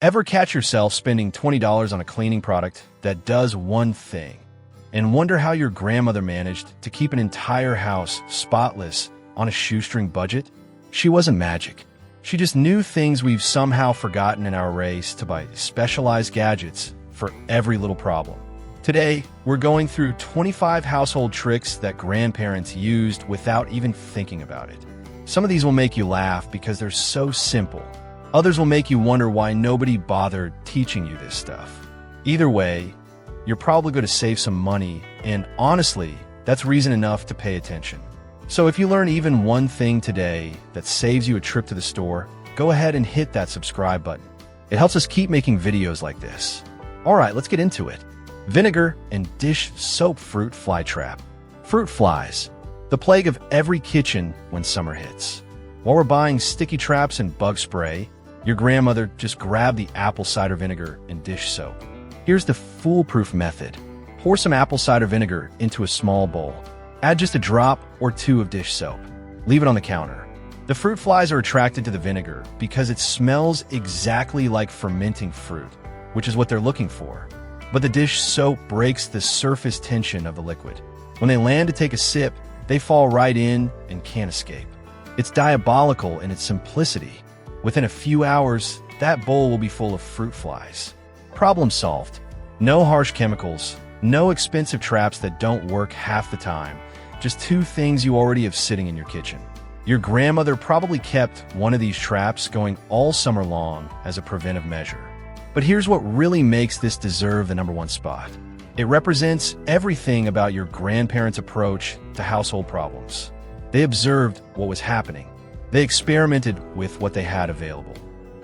Ever catch yourself spending $20 on a cleaning product that does one thing and wonder how your grandmother managed to keep an entire house spotless on a shoestring budget? She wasn't magic. She just knew things we've somehow forgotten in our race to buy specialized gadgets for every little problem. Today, we're going through 25 household tricks that grandparents used without even thinking about it. Some of these will make you laugh because they're so simple. Others will make you wonder why nobody bothered teaching you this stuff. Either way, you're probably going to save some money, and honestly, that's reason enough to pay attention. So if you learn even one thing today that saves you a trip to the store, go ahead and hit that subscribe button. It helps us keep making videos like this. Alright, let's get into it. Vinegar and dish soap fruit fly trap. Fruit flies, the plague of every kitchen when summer hits. While we're buying sticky traps and bug spray, your grandmother just grabbed the apple cider vinegar and dish soap. Here's the foolproof method. Pour some apple cider vinegar into a small bowl. Add just a drop or two of dish soap. Leave it on the counter. The fruit flies are attracted to the vinegar because it smells exactly like fermenting fruit, which is what they're looking for. But the dish soap breaks the surface tension of the liquid. When they land to take a sip, they fall right in and can't escape. It's diabolical in its simplicity. Within a few hours, that bowl will be full of fruit flies. Problem solved. No harsh chemicals, no expensive traps that don't work half the time. Just two things you already have sitting in your kitchen. Your grandmother probably kept one of these traps going all summer long as a preventive measure. But here's what really makes this deserve the #1 spot. It represents everything about your grandparents' approach to household problems. They observed what was happening. They experimented with what they had available.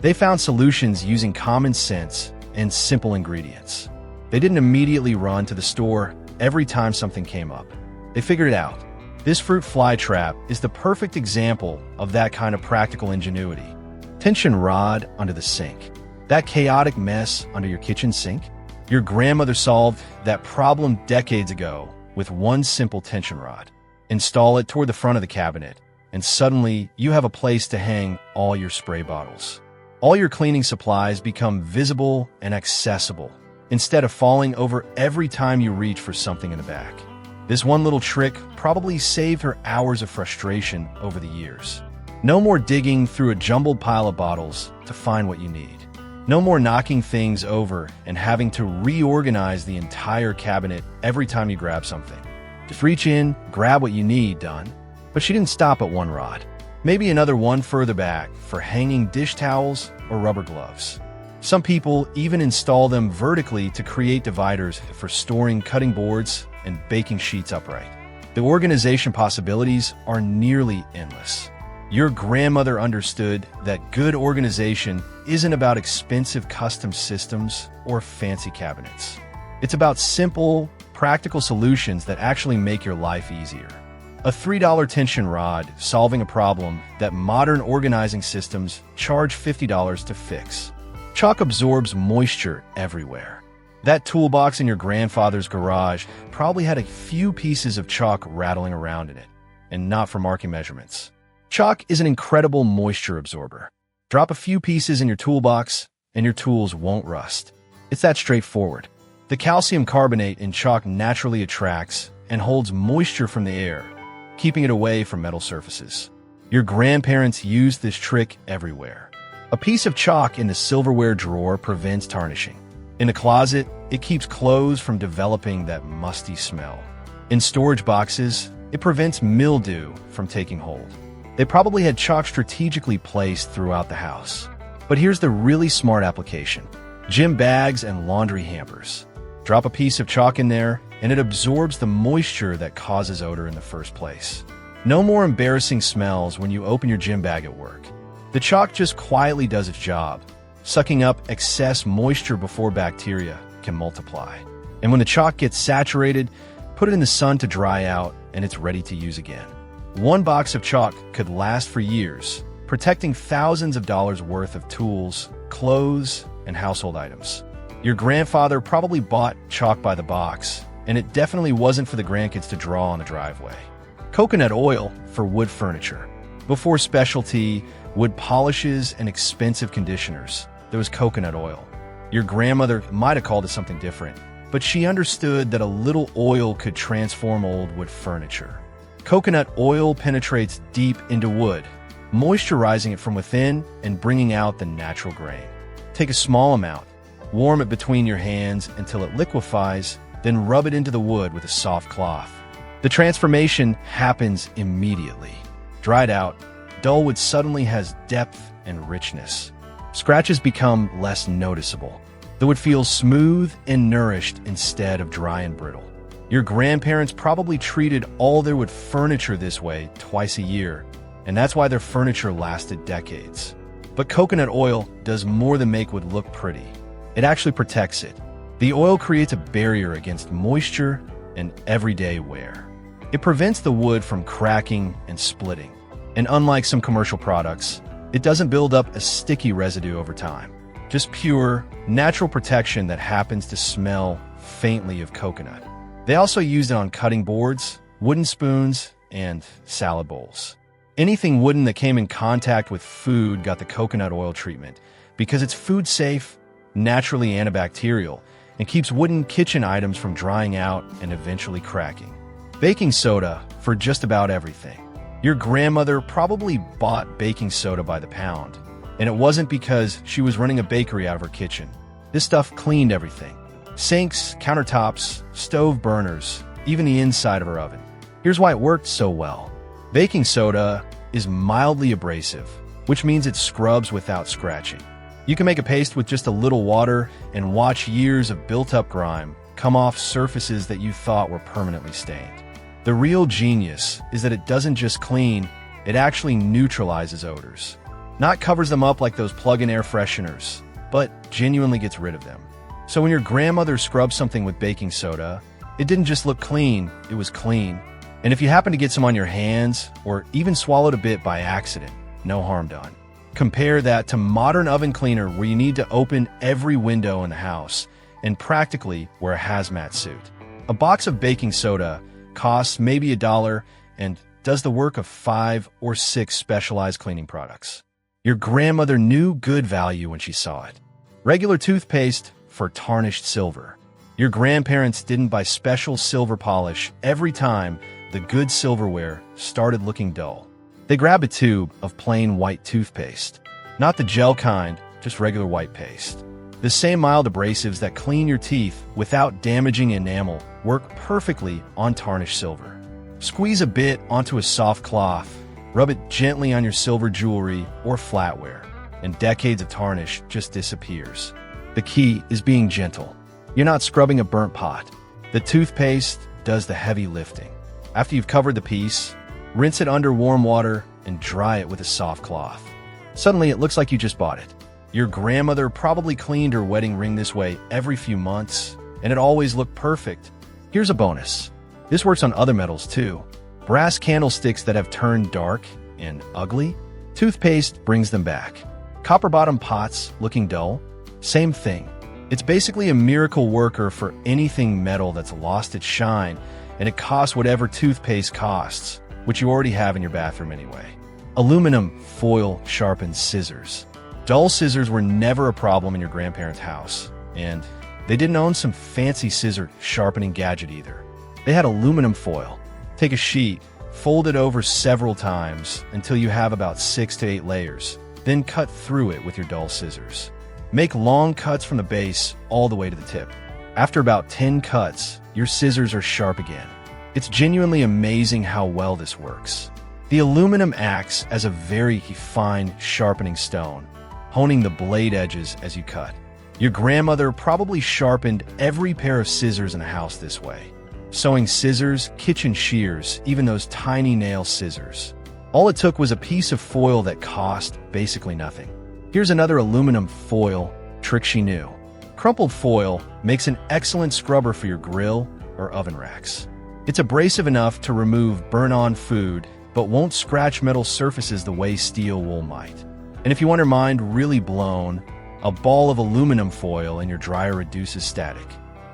They found solutions using common sense and simple ingredients. They didn't immediately run to the store every time something came up. They figured it out. This fruit fly trap is the perfect example of that kind of practical ingenuity. Tension rod under the sink. That chaotic mess under your kitchen sink? Your grandmother solved that problem decades ago with one simple tension rod. Install it toward the front of the cabinet, and suddenly you have a place to hang all your spray bottles. All your cleaning supplies become visible and accessible, instead of falling over every time you reach for something in the back. This one little trick probably saved her hours of frustration over the years. No more digging through a jumbled pile of bottles to find what you need. No more knocking things over and having to reorganize the entire cabinet every time you grab something. Just reach in, grab what you need, done. But she didn't stop at one rod. Maybe another one further back for hanging dish towels or rubber gloves. Some people even install them vertically to create dividers for storing cutting boards and baking sheets upright. The organization possibilities are nearly endless. Your grandmother understood that good organization isn't about expensive custom systems or fancy cabinets. It's about simple, practical solutions that actually make your life easier. A $3 tension rod solving a problem that modern organizing systems charge $50 to fix. Chalk absorbs moisture everywhere. That toolbox in your grandfather's garage probably had a few pieces of chalk rattling around in it, and not for marking measurements. Chalk is an incredible moisture absorber. Drop a few pieces in your toolbox, and your tools won't rust. It's that straightforward. The calcium carbonate in chalk naturally attracts and holds moisture from the air, keeping it away from metal surfaces. Your grandparents used this trick everywhere. A piece of chalk in the silverware drawer prevents tarnishing. In a closet, it keeps clothes from developing that musty smell. In storage boxes, it prevents mildew from taking hold. They probably had chalk strategically placed throughout the house. But here's the really smart application. Gym bags and laundry hampers. Drop a piece of chalk in there, and it absorbs the moisture that causes odor in the first place. No more embarrassing smells when you open your gym bag at work. The chalk just quietly does its job, sucking up excess moisture before bacteria can multiply. And when the chalk gets saturated, put it in the sun to dry out, and it's ready to use again. One box of chalk could last for years, protecting thousands of dollars worth of tools, clothes, and household items. Your grandfather probably bought chalk by the box, and it definitely wasn't for the grandkids to draw on the driveway. Coconut oil for wood furniture. Before specialty, wood polishes, and expensive conditioners, there was coconut oil. Your grandmother might have called it something different, but she understood that a little oil could transform old wood furniture. Coconut oil penetrates deep into wood, moisturizing it from within and bringing out the natural grain. Take a small amount, warm it between your hands until it liquefies, then rub it into the wood with a soft cloth. The transformation happens immediately. Dried out, dull wood suddenly has depth and richness. Scratches become less noticeable. The wood feels smooth and nourished instead of dry and brittle. Your grandparents probably treated all their wood furniture this way twice a year, and that's why their furniture lasted decades. But coconut oil does more than make wood look pretty. It actually protects it. The oil creates a barrier against moisture and everyday wear. It prevents the wood from cracking and splitting. And unlike some commercial products, it doesn't build up a sticky residue over time. Just pure, natural protection that happens to smell faintly of coconut. They also used it on cutting boards, wooden spoons, and salad bowls. Anything wooden that came in contact with food got the coconut oil treatment because it's food safe, naturally antibacterial, and keeps wooden kitchen items from drying out and eventually cracking. Baking soda for just about everything. Your grandmother probably bought baking soda by the pound, and it wasn't because she was running a bakery out of her kitchen. This stuff cleaned everything. Sinks, countertops, stove burners, even the inside of her oven. Here's why it worked so well. Baking soda is mildly abrasive, which means it scrubs without scratching. You can make a paste with just a little water and watch years of built-up grime come off surfaces that you thought were permanently stained. The real genius is that it doesn't just clean, it actually neutralizes odors. Not covers them up like those plug-in air fresheners, but genuinely gets rid of them. So when your grandmother scrubbed something with baking soda, it didn't just look clean, it was clean. And if you happen to get some on your hands, or even swallowed a bit by accident, no harm done. Compare that to modern oven cleaner where you need to open every window in the house and practically wear a hazmat suit. A box of baking soda costs maybe $1 and does the work of 5 or 6 specialized cleaning products. Your grandmother knew good value when she saw it. Regular toothpaste for tarnished silver. Your grandparents didn't buy special silver polish every time the good silverware started looking dull. They grabbed a tube of plain white toothpaste. Not the gel kind, just regular white paste. The same mild abrasives that clean your teeth without damaging enamel work perfectly on tarnished silver. Squeeze a bit onto a soft cloth, rub it gently on your silver jewelry or flatware, and decades of tarnish just disappears. The key is being gentle. You're not scrubbing a burnt pot. The toothpaste does the heavy lifting. After you've covered the piece, rinse it under warm water and dry it with a soft cloth. Suddenly, it looks like you just bought it. Your grandmother probably cleaned her wedding ring this way every few months, and it always looked perfect. Here's a bonus. This works on other metals too. Brass candlesticks that have turned dark and ugly, toothpaste brings them back. Copper-bottom pots looking dull, same thing. It's basically a miracle worker for anything metal that's lost its shine, and it costs whatever toothpaste costs, which you already have in your bathroom anyway. Aluminum foil sharpens scissors. Dull scissors were never a problem in your grandparents' house, and they didn't own some fancy scissor sharpening gadget either. They had aluminum foil. Take a sheet, fold it over several times until you have about 6 to 8 layers, then cut through it with your dull scissors. Make long cuts from the base all the way to the tip. After about 10 cuts, your scissors are sharp again. It's genuinely amazing how well this works. The aluminum acts as a very fine sharpening stone, honing the blade edges as you cut. Your grandmother probably sharpened every pair of scissors in the house this way. Sewing scissors, kitchen shears, even those tiny nail scissors. All it took was a piece of foil that cost basically nothing. Here's another aluminum foil trick she knew. Crumpled foil makes an excellent scrubber for your grill or oven racks. It's abrasive enough to remove burn-on food, but won't scratch metal surfaces the way steel wool might. And if you want your mind really blown, a ball of aluminum foil in your dryer reduces static.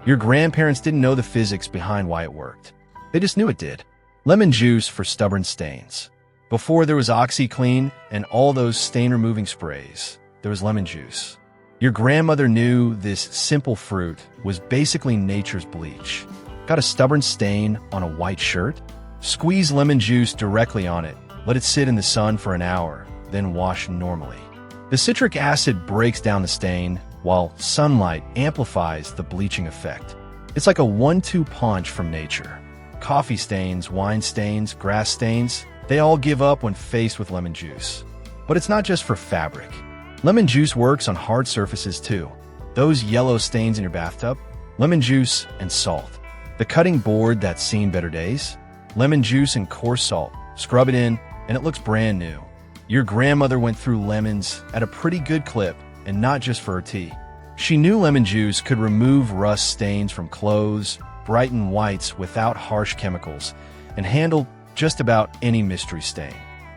Your grandparents didn't know the physics behind why it worked. They just knew it did. Lemon juice for stubborn stains. Before there was OxyClean and all those stain-removing sprays, there was lemon juice. Your grandmother knew this simple fruit was basically nature's bleach. Got a stubborn stain on a white shirt? Squeeze lemon juice directly on it, let it sit in the sun for an hour, then wash normally. The citric acid breaks down the stain, while sunlight amplifies the bleaching effect. It's like a 1-2 punch from nature. Coffee stains, wine stains, grass stains, they all give up when faced with lemon juice. But it's not just for fabric. Lemon juice works on hard surfaces too. Those yellow stains in your bathtub, lemon juice and salt. The cutting board that's seen better days, lemon juice and coarse salt. Scrub it in, and it looks brand new. Your grandmother went through lemons at a pretty good clip, and not just for her tea. She knew lemon juice could remove rust stains from clothes, brighten whites without harsh chemicals, and handle just about any mystery stain.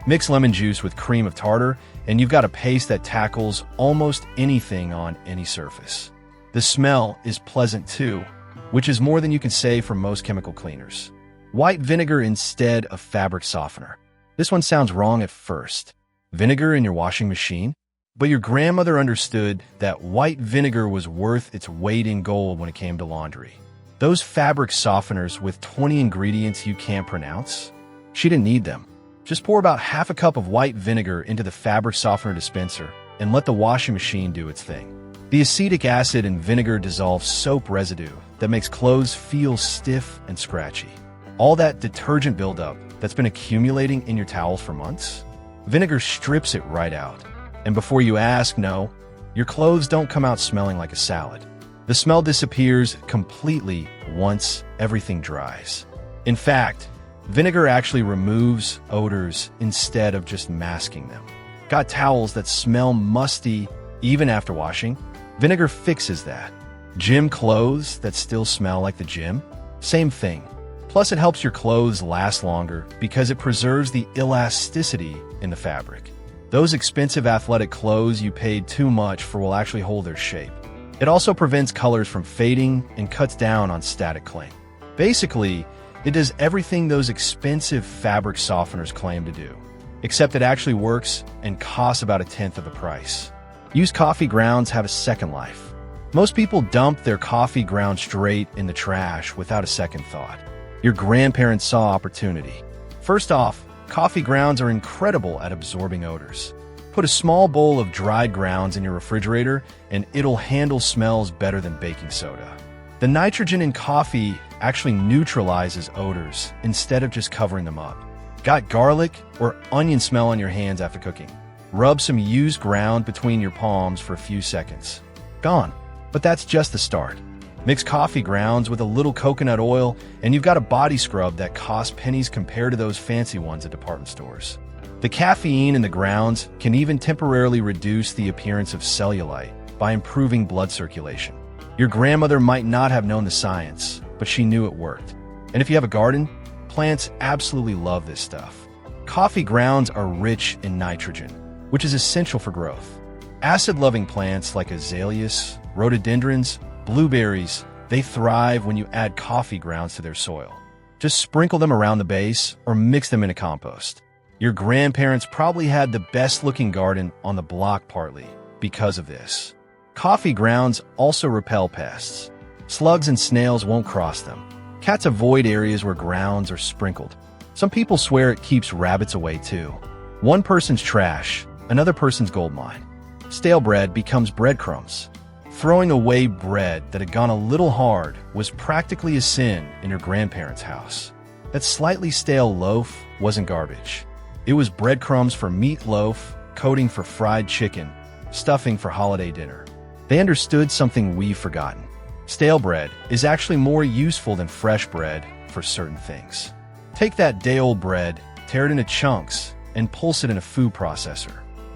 Mix lemon juice with cream of tartar, and you've got a paste that tackles almost anything on any surface. The smell is pleasant too, which is more than you can say for most chemical cleaners. White vinegar instead of fabric softener. This one sounds wrong at first. Vinegar in your washing machine? But your grandmother understood that white vinegar was worth its weight in gold when it came to laundry. Those fabric softeners with 20 ingredients you can't pronounce? She didn't need them. Just pour about half a cup of white vinegar into the fabric softener dispenser and let the washing machine do its thing. The acetic acid in vinegar dissolves soap residue that makes clothes feel stiff and scratchy. All that detergent buildup that's been accumulating in your towels for months? Vinegar strips it right out. And before you ask, no, your clothes don't come out smelling like a salad. The smell disappears completely once everything dries. In fact, vinegar actually removes odors instead of just masking them. Got towels that smell musty even after washing? Vinegar fixes that. Gym clothes that still smell like the gym? Same thing. Plus, it helps your clothes last longer because it preserves the elasticity in the fabric. Those expensive athletic clothes you paid too much for will actually hold their shape. It also prevents colors from fading and cuts down on static cling. Basically, it does everything those expensive fabric softeners claim to do, except it actually works and costs about 1/10 of the price. Used coffee grounds have a second life. Most people dump their coffee grounds straight in the trash without a second thought. Your grandparents saw opportunity. First off, coffee grounds are incredible at absorbing odors. Put a small bowl of dried grounds in your refrigerator and it'll handle smells better than baking soda. The nitrogen in coffee actually neutralizes odors instead of just covering them up. Got garlic or onion smell on your hands after cooking? Rub some used ground between your palms for a few seconds. Gone. But that's just the start. Mix coffee grounds with a little coconut oil, and you've got a body scrub that costs pennies compared to those fancy ones at department stores. The caffeine in the grounds can even temporarily reduce the appearance of cellulite by improving blood circulation. Your grandmother might not have known the science, but she knew it worked. And if you have a garden, plants absolutely love this stuff. Coffee grounds are rich in nitrogen, which is essential for growth. Acid-loving plants like azaleas, rhododendrons, blueberries, they thrive when you add coffee grounds to their soil. Just sprinkle them around the base or mix them in a compost. Your grandparents probably had the best-looking garden on the block partly because of this. Coffee grounds also repel pests. Slugs and snails won't cross them. Cats avoid areas where grounds are sprinkled. Some people swear it keeps rabbits away too. One person's trash, another person's goldmine. Stale bread becomes breadcrumbs. Throwing away bread that had gone a little hard was practically a sin in your grandparents' house. That slightly stale loaf wasn't garbage. It was breadcrumbs for meatloaf, coating for fried chicken, stuffing for holiday dinner. They understood something we've forgotten. Stale bread is actually more useful than fresh bread for certain things. Take that day-old bread, tear it into chunks, and pulse it in a food processor.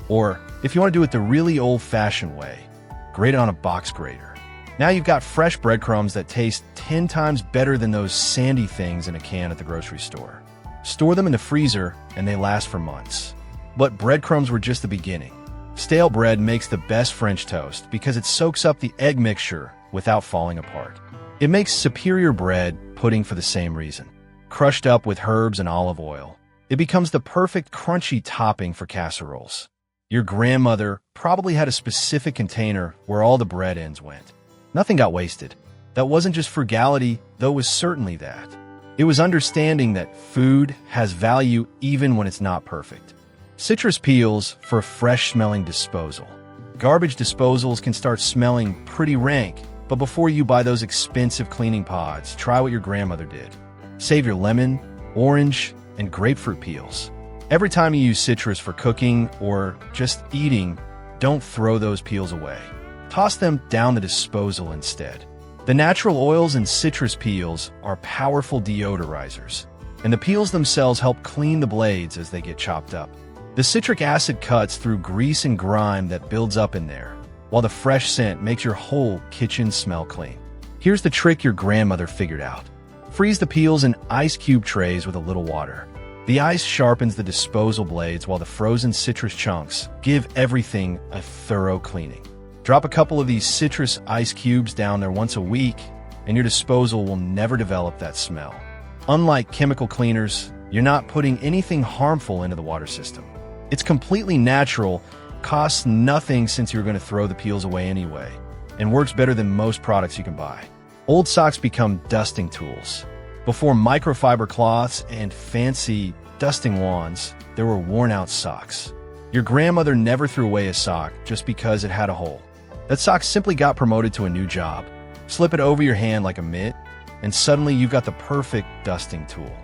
Or, if you want to do it the really old-fashioned way, grate it on a box grater. Now you've got fresh breadcrumbs that taste 10 times better than those sandy things in a can at the grocery store. Store them in the freezer and they last for months. But breadcrumbs were just the beginning. Stale bread makes the best French toast because it soaks up the egg mixture without falling apart. It makes superior bread pudding for the same reason. Crushed up with herbs and olive oil, it becomes the perfect crunchy topping for casseroles. Your grandmother probably had a specific container where all the bread ends went. Nothing got wasted. That wasn't just frugality, though it was certainly that. It was understanding that food has value even when it's not perfect. Citrus peels for fresh-smelling disposal. Garbage disposals can start smelling pretty rank, but before you buy those expensive cleaning pods, try what your grandmother did. Save your lemon, orange, and grapefruit peels. Every time you use citrus for cooking or just eating, don't throw those peels away. Toss them down the disposal instead. The natural oils in citrus peels are powerful deodorizers, and the peels themselves help clean the blades as they get chopped up. The citric acid cuts through grease and grime that builds up in there, while the fresh scent makes your whole kitchen smell clean. Here's the trick your grandmother figured out. Freeze the peels in ice cube trays with a little water. The ice sharpens the disposal blades while the frozen citrus chunks give everything a thorough cleaning. Drop a couple of these citrus ice cubes down there once a week, and your disposal will never develop that smell. Unlike chemical cleaners, you're not putting anything harmful into the water system. It's completely natural, costs nothing since you're going to throw the peels away anyway, and works better than most products you can buy. Old socks become dusting tools. Before microfiber cloths and fancy dusting wands, there were worn-out socks. Your grandmother never threw away a sock just because it had a hole. That sock simply got promoted to a new job. Slip it over your hand like a mitt, and suddenly you've got the perfect dusting tool.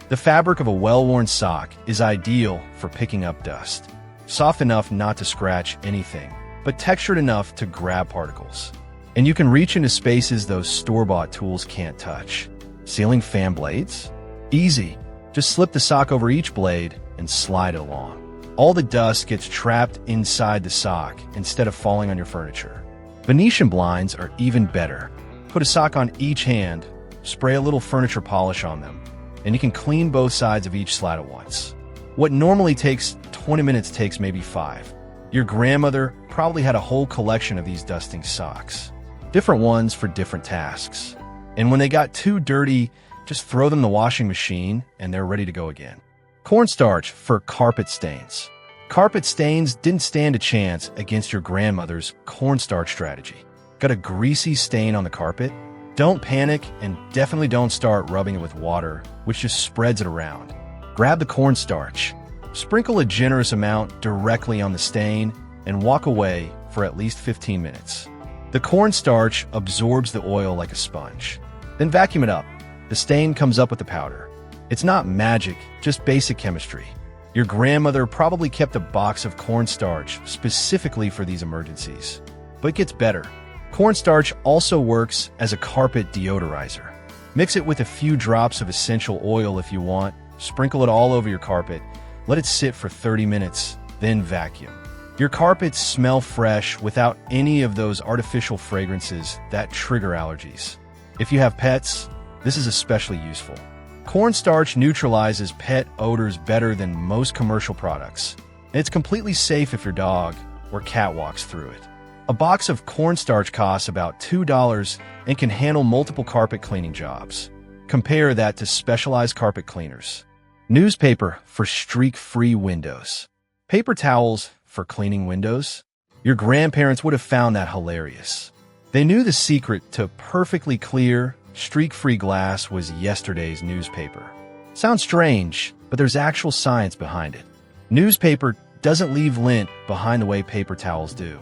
The fabric of a well-worn sock is ideal for picking up dust. Soft enough not to scratch anything, but textured enough to grab particles. And you can reach into spaces those store-bought tools can't touch. Sealing fan blades? Easy. Just slip the sock over each blade and slide it along. All the dust gets trapped inside the sock instead of falling on your furniture. Venetian blinds are even better. Put a sock on each hand, spray a little furniture polish on them, and you can clean both sides of each slat at once. What normally takes 20 minutes takes maybe 5. Your grandmother probably had a whole collection of these dusting socks. Different ones for different tasks. And when they got too dirty, just throw them in the washing machine and they're ready to go again. Cornstarch for carpet stains. Carpet stains didn't stand a chance against your grandmother's cornstarch strategy. Got a greasy stain on the carpet? Don't panic, and definitely don't start rubbing it with water, which just spreads it around. Grab the cornstarch, sprinkle a generous amount directly on the stain, and walk away for at least 15 minutes. The cornstarch absorbs the oil like a sponge. Then vacuum it up. The stain comes up with the powder. It's not magic, just basic chemistry. Your grandmother probably kept a box of cornstarch specifically for these emergencies. But it gets better. Cornstarch also works as a carpet deodorizer. Mix it with a few drops of essential oil if you want, sprinkle it all over your carpet, let it sit for 30 minutes, then vacuum. Your carpets smell fresh without any of those artificial fragrances that trigger allergies. If you have pets, this is especially useful. Cornstarch neutralizes pet odors better than most commercial products, and it's completely safe if your dog or cat walks through it. A box of cornstarch costs about $2 and can handle multiple carpet cleaning jobs. Compare that to specialized carpet cleaners. Newspaper for streak-free windows. Paper towels for cleaning windows? Your grandparents would have found that hilarious. They knew the secret to perfectly clear, streak-free glass was yesterday's newspaper. Sounds strange, but there's actual science behind it. Newspaper doesn't leave lint behind the way paper towels do.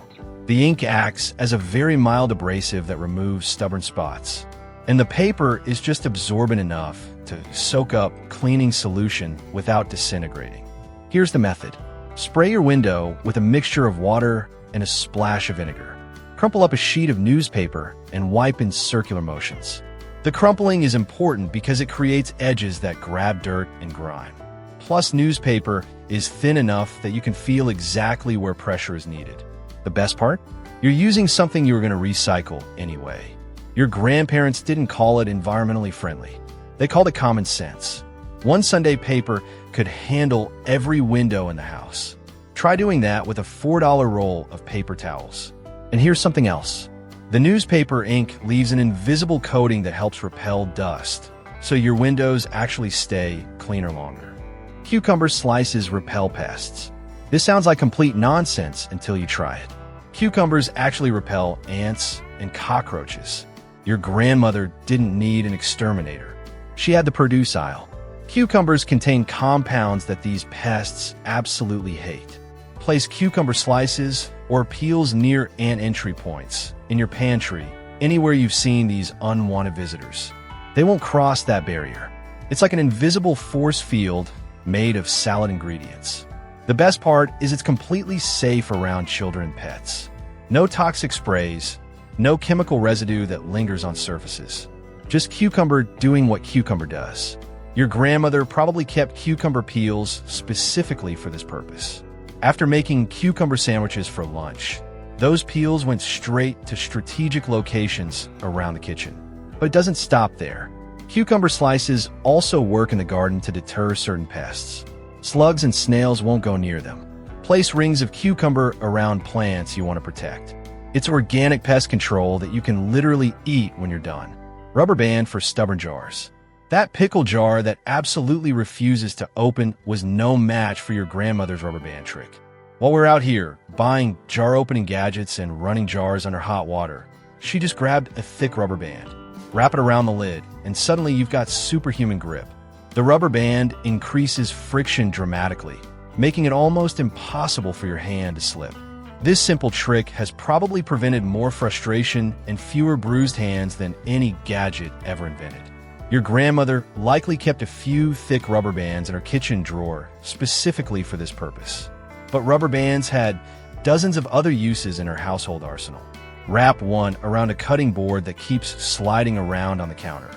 The ink acts as a very mild abrasive that removes stubborn spots. And the paper is just absorbent enough to soak up cleaning solution without disintegrating. Here's the method. Spray your window with a mixture of water and a splash of vinegar. Crumple up a sheet of newspaper and wipe in circular motions. The crumpling is important because it creates edges that grab dirt and grime. Plus, newspaper is thin enough that you can feel exactly where pressure is needed. The best part? You're using something you were going to recycle anyway. Your grandparents didn't call it environmentally friendly. They called it common sense. One Sunday paper could handle every window in the house. Try doing that with a $4 roll of paper towels. And here's something else. The newspaper ink leaves an invisible coating that helps repel dust, so your windows actually stay cleaner longer. Cucumber slices repel pests. This sounds like complete nonsense until you try it. Cucumbers actually repel ants and cockroaches. Your grandmother didn't need an exterminator. She had the produce aisle. Cucumbers contain compounds that these pests absolutely hate. Place cucumber slices or peels near ant entry points, in your pantry, anywhere you've seen these unwanted visitors. They won't cross that barrier. It's like an invisible force field made of salad ingredients. The best part is it's completely safe around children and pets. No toxic sprays, no chemical residue that lingers on surfaces. Just cucumber doing what cucumber does. Your grandmother probably kept cucumber peels specifically for this purpose. After making cucumber sandwiches for lunch, those peels went straight to strategic locations around the kitchen. But it doesn't stop there. Cucumber slices also work in the garden to deter certain pests. Slugs and snails won't go near them. Place rings of cucumber around plants you want to protect. It's organic pest control that you can literally eat when you're done. Rubber band for stubborn jars. That pickle jar that absolutely refuses to open was no match for your grandmother's rubber band trick. While we're out here buying jar opening gadgets and running jars under hot water, she just grabbed a thick rubber band, wrap it around the lid, and suddenly you've got superhuman grip. The rubber band increases friction dramatically, making it almost impossible for your hand to slip. This simple trick has probably prevented more frustration and fewer bruised hands than any gadget ever invented. Your grandmother likely kept a few thick rubber bands in her kitchen drawer specifically for this purpose. But rubber bands had dozens of other uses in her household arsenal. Wrap one around a cutting board that keeps sliding around on the counter.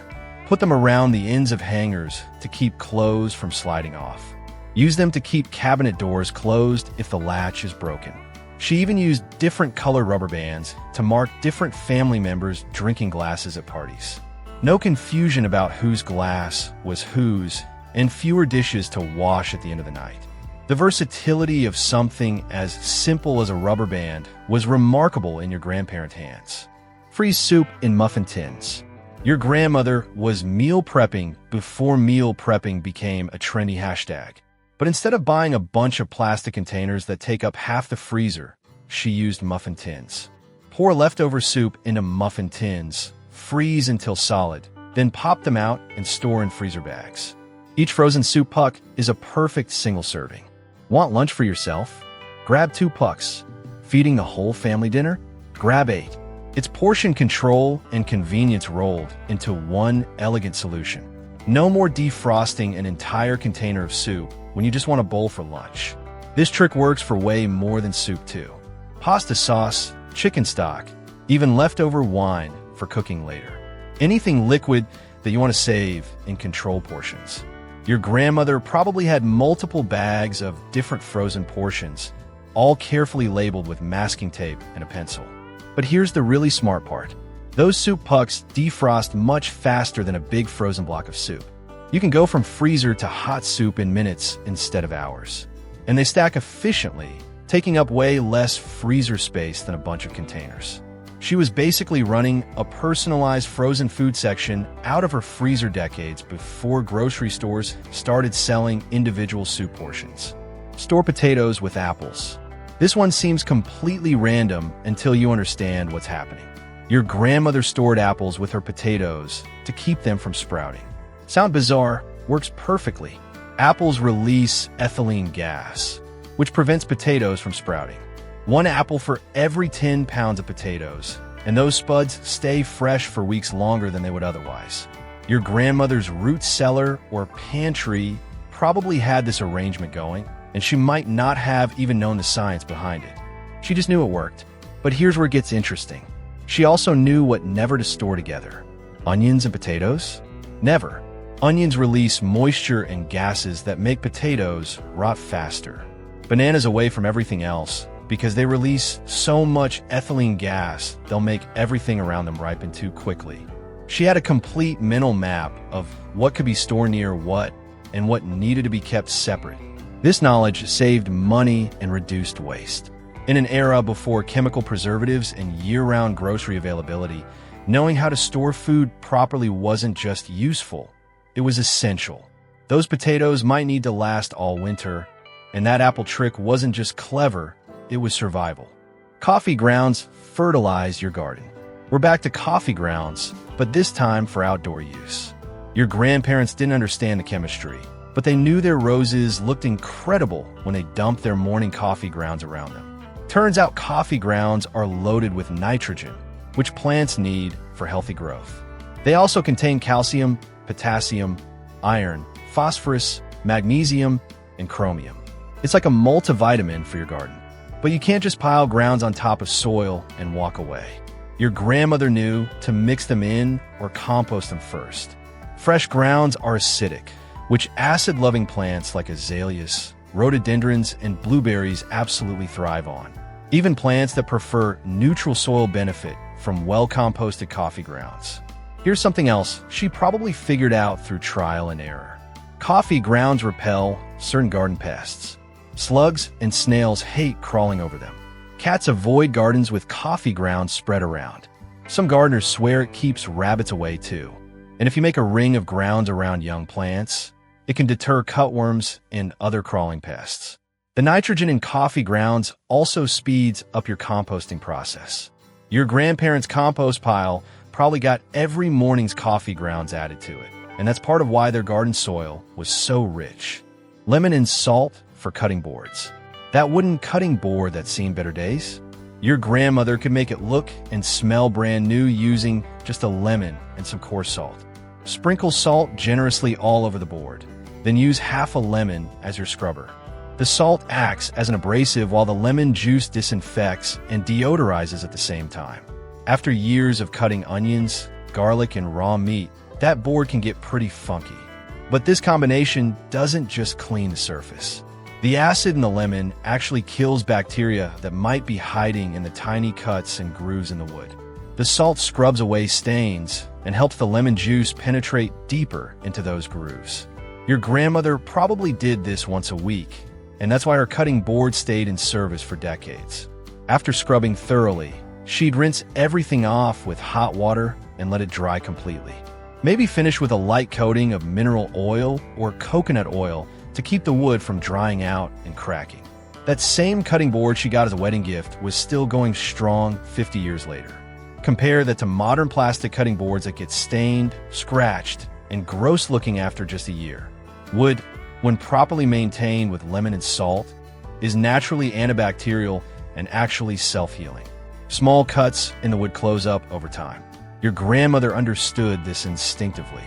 Put them around the ends of hangers to keep clothes from sliding off. Use them to keep cabinet doors closed if the latch is broken. She even used different color rubber bands to mark different family members' drinking glasses at parties. No confusion about whose glass was whose, and fewer dishes to wash at the end of the night. The versatility of something as simple as a rubber band was remarkable in your grandparents' hands. Freeze soup in muffin tins. Your grandmother was meal prepping before meal prepping became a trendy hashtag. But instead of buying a bunch of plastic containers that take up half the freezer, she used muffin tins. Pour leftover soup into muffin tins, freeze until solid, then pop them out and store in freezer bags. Each frozen soup puck is a perfect single serving. Want lunch for yourself? Grab 2 pucks. Feeding the whole family dinner? Grab 8. It's portion control and convenience rolled into one elegant solution. No more defrosting an entire container of soup when you just want a bowl for lunch. This trick works for way more than soup too. Pasta sauce, chicken stock, even leftover wine for cooking later. Anything liquid that you want to save in control portions. Your grandmother probably had multiple bags of different frozen portions, all carefully labeled with masking tape and a pencil. But here's the really smart part. Those soup pucks defrost much faster than a big frozen block of soup. You can go from freezer to hot soup in minutes instead of hours. And they stack efficiently, taking up way less freezer space than a bunch of containers. She was basically running a personalized frozen food section out of her freezer decades before grocery stores started selling individual soup portions. Store potatoes with apples. This one seems completely random until you understand what's happening. Your grandmother stored apples with her potatoes to keep them from sprouting. Sound bizarre? Works perfectly. Apples release ethylene gas, which prevents potatoes from sprouting. 1 apple for every 10 pounds of potatoes, and those spuds stay fresh for weeks longer than they would otherwise. Your grandmother's root cellar or pantry probably had this arrangement going, and she might not have even known the science behind it. She just knew it worked. But here's where it gets interesting. She also knew what never to store together. Onions and potatoes? Never. Onions release moisture and gases that make potatoes rot faster. Bananas away from everything else because they release so much ethylene gas they'll make everything around them ripen too quickly. She had a complete mental map of what could be stored near what and what needed to be kept separate. This knowledge saved money and reduced waste. In an era before chemical preservatives and year-round grocery availability, knowing how to store food properly wasn't just useful, it was essential. Those potatoes might need to last all winter, And that apple trick wasn't just clever, it was survival. Coffee grounds fertilize your garden. We're back to coffee grounds, but this time for outdoor use. Your grandparents didn't understand the chemistry, but they knew their roses looked incredible when they dumped their morning coffee grounds around them. Turns out coffee grounds are loaded with nitrogen, which plants need for healthy growth. They also contain calcium, potassium, iron, phosphorus, magnesium, and chromium. It's like a multivitamin for your garden. But you can't just pile grounds on top of soil and walk away. Your grandmother knew to mix them in or compost them first. Fresh grounds are acidic, which acid-loving plants like azaleas, rhododendrons, and blueberries absolutely thrive on. Even plants that prefer neutral soil benefit from well-composted coffee grounds. Here's something else she probably figured out through trial and error. Coffee grounds repel certain garden pests. Slugs and snails hate crawling over them. Cats avoid gardens with coffee grounds spread around. Some gardeners swear it keeps rabbits away too. And if you make a ring of grounds around young plants, it can deter cutworms and other crawling pests. The nitrogen in coffee grounds also speeds up your composting process. Your grandparents' compost pile probably got every morning's coffee grounds added to it, and that's part of why their garden soil was so rich. Lemon and salt for cutting boards. That wooden cutting board that's seen better days? Your grandmother could make it look and smell brand new using just a lemon and some coarse salt. Sprinkle salt generously all over the board. Then use half a lemon as your scrubber. The salt acts as an abrasive while the lemon juice disinfects and deodorizes at the same time. After years of cutting onions, garlic, and raw meat, that board can get pretty funky. But this combination doesn't just clean the surface. The acid in the lemon actually kills bacteria that might be hiding in the tiny cuts and grooves in the wood. The salt scrubs away stains and helps the lemon juice penetrate deeper into those grooves. Your grandmother probably did this once a week, and that's why her cutting board stayed in service for decades. After scrubbing thoroughly, she'd rinse everything off with hot water and let it dry completely. Maybe finish with a light coating of mineral oil or coconut oil to keep the wood from drying out and cracking. That same cutting board she got as a wedding gift was still going strong 50 years later. Compare that to modern plastic cutting boards that get stained, scratched, and gross looking after just a year. Wood, when properly maintained with lemon and salt, is naturally antibacterial and actually self-healing. Small cuts in the wood close up over time. Your grandmother understood this instinctively.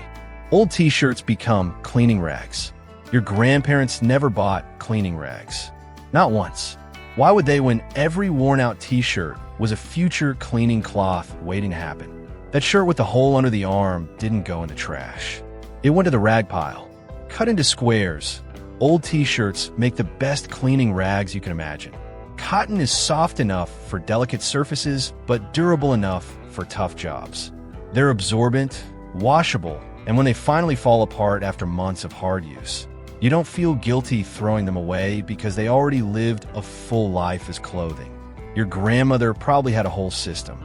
Old t-shirts become cleaning rags. Your grandparents never bought cleaning rags. Not once. Why would they when every worn-out t-shirt was a future cleaning cloth waiting to happen? That shirt with the hole under the arm didn't go in the trash. It went to the rag pile. Cut into squares, old t-shirts make the best cleaning rags you can imagine. Cotton is soft enough for delicate surfaces, but durable enough for tough jobs. They're absorbent, washable, and when they finally fall apart after months of hard use, you don't feel guilty throwing them away because they already lived a full life as clothing. Your grandmother probably had a whole system.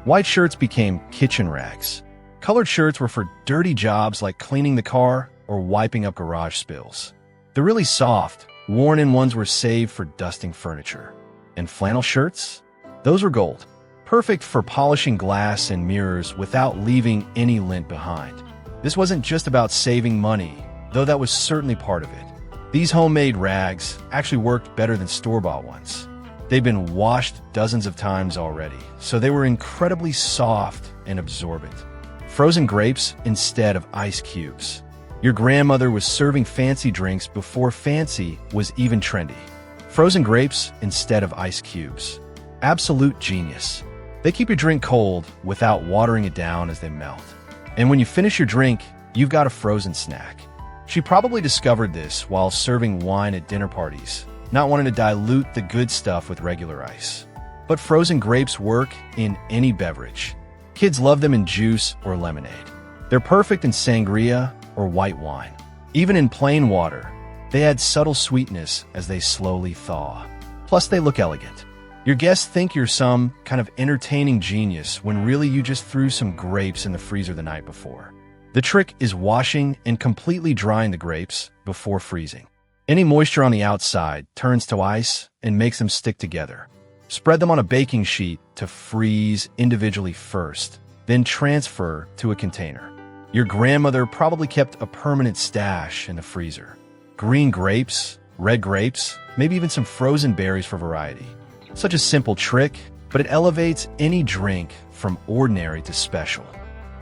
White shirts became kitchen rags. Colored shirts were for dirty jobs like cleaning the car or wiping up garage spills. The really soft, worn-in ones were saved for dusting furniture. And flannel shirts? Those were gold. Perfect for polishing glass and mirrors without leaving any lint behind. This wasn't just about saving money, though that was certainly part of it. These homemade rags actually worked better than store-bought ones. They'd been washed dozens of times already, so they were incredibly soft and absorbent. Frozen grapes instead of ice cubes. Your grandmother was serving fancy drinks before fancy was even trendy. Frozen grapes instead of ice cubes. Absolute genius. They keep your drink cold without watering it down as they melt. And when you finish your drink, you've got a frozen snack. She probably discovered this while serving wine at dinner parties, not wanting to dilute the good stuff with regular ice. But frozen grapes work in any beverage. Kids love them in juice or lemonade. They're perfect in sangria or white wine. Even in plain water, they add subtle sweetness as they slowly thaw. Plus, they look elegant. Your guests think you're some kind of entertaining genius when really you just threw some grapes in the freezer the night before. The trick is washing and completely drying the grapes before freezing. Any moisture on the outside turns to ice and makes them stick together. Spread them on a baking sheet to freeze individually first, then transfer to a container. Your grandmother probably kept a permanent stash in the freezer. Green grapes, red grapes, maybe even some frozen berries for variety. Such a simple trick, but it elevates any drink from ordinary to special.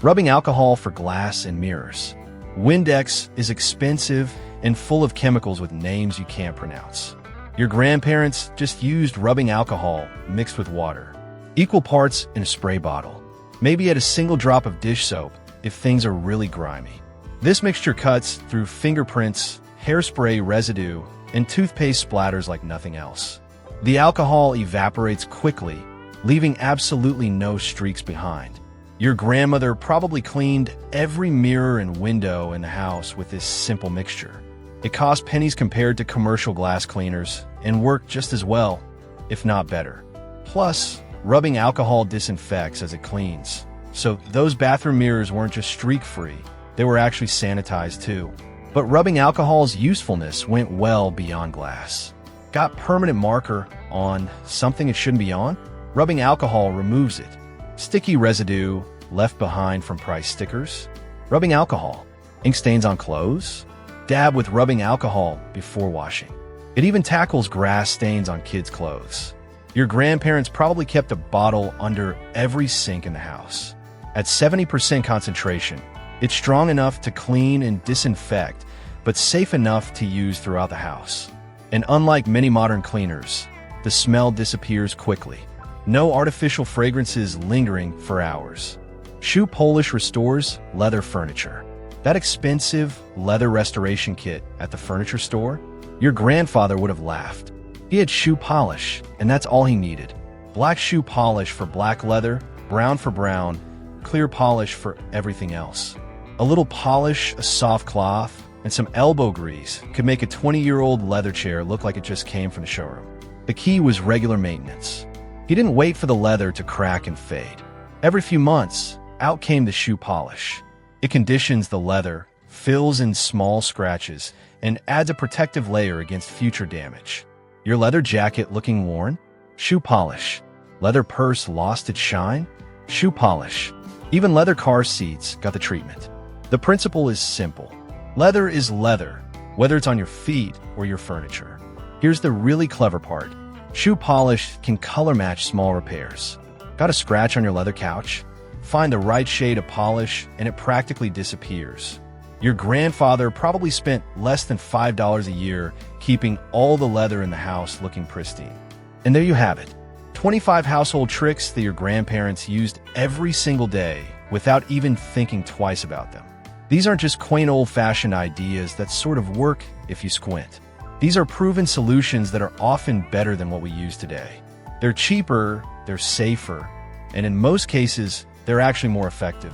Rubbing alcohol for glass and mirrors. Windex is expensive and full of chemicals with names you can't pronounce. Your grandparents just used rubbing alcohol mixed with water. Equal parts in a spray bottle. Maybe add a single drop of dish soap if things are really grimy. This mixture cuts through fingerprints, hairspray residue, and toothpaste splatters like nothing else. The alcohol evaporates quickly, leaving absolutely no streaks behind. Your grandmother probably cleaned every mirror and window in the house with this simple mixture. It cost pennies compared to commercial glass cleaners and worked just as well, if not better. Plus, rubbing alcohol disinfects as it cleans. So those bathroom mirrors weren't just streak-free, they were actually sanitized too. But rubbing alcohol's usefulness went well beyond glass. Got permanent marker on something it shouldn't be on? Rubbing alcohol removes it. Sticky residue left behind from price stickers? Rubbing alcohol. Ink stains on clothes? Dab with rubbing alcohol before washing. It even tackles grass stains on kids' clothes. Your grandparents probably kept a bottle under every sink in the house. At 70% concentration, it's strong enough to clean and disinfect, but safe enough to use throughout the house. And unlike many modern cleaners, the smell disappears quickly. No artificial fragrances lingering for hours. Shoe polish restores leather furniture. That expensive leather restoration kit at the furniture store, your grandfather would have laughed. He had shoe polish, and that's all he needed. Black shoe polish for black leather, brown for brown, clear polish for everything else. A little polish, a soft cloth, and some elbow grease could make a 20-year-old leather chair look like it just came from the showroom. The key was regular maintenance. He didn't wait for the leather to crack and fade. Every few months, out came the shoe polish. It conditions the leather, fills in small scratches, and adds a protective layer against future damage. Your leather jacket looking worn? Shoe polish. Leather purse lost its shine? Shoe polish. Even leather car seats got the treatment. The principle is simple. Leather is leather, whether it's on your feet or your furniture. Here's the really clever part. Shoe polish can color match small repairs. Got a scratch on your leather couch? Find the right shade of polish and it practically disappears. Your grandfather probably spent less than $5 a year keeping all the leather in the house looking pristine. And there you have it. 25 household tricks that your grandparents used every single day without even thinking twice about them. These aren't just quaint old-fashioned ideas that sort of work if you squint. These are proven solutions that are often better than what we use today. They're cheaper, they're safer, and in most cases, they're actually more effective.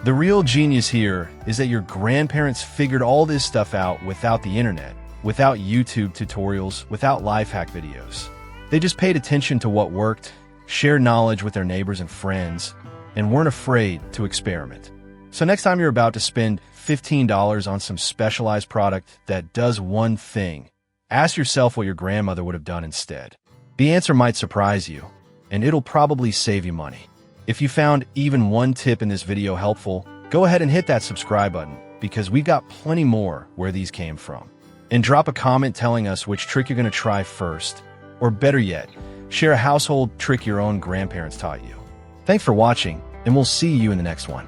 The real genius here is that your grandparents figured all this stuff out without the internet, without YouTube tutorials, without life hack videos. They just paid attention to what worked, shared knowledge with their neighbors and friends, and weren't afraid to experiment. So next time you're about to spend $15 on some specialized product that does one thing, ask yourself what your grandmother would have done instead. The answer might surprise you, and it'll probably save you money. If you found even one tip in this video helpful, go ahead and hit that subscribe button because we've got plenty more where these came from. And drop a comment telling us which trick you're going to try first. Or better yet, share a household trick your own grandparents taught you. Thanks for watching, and we'll see you in the next one.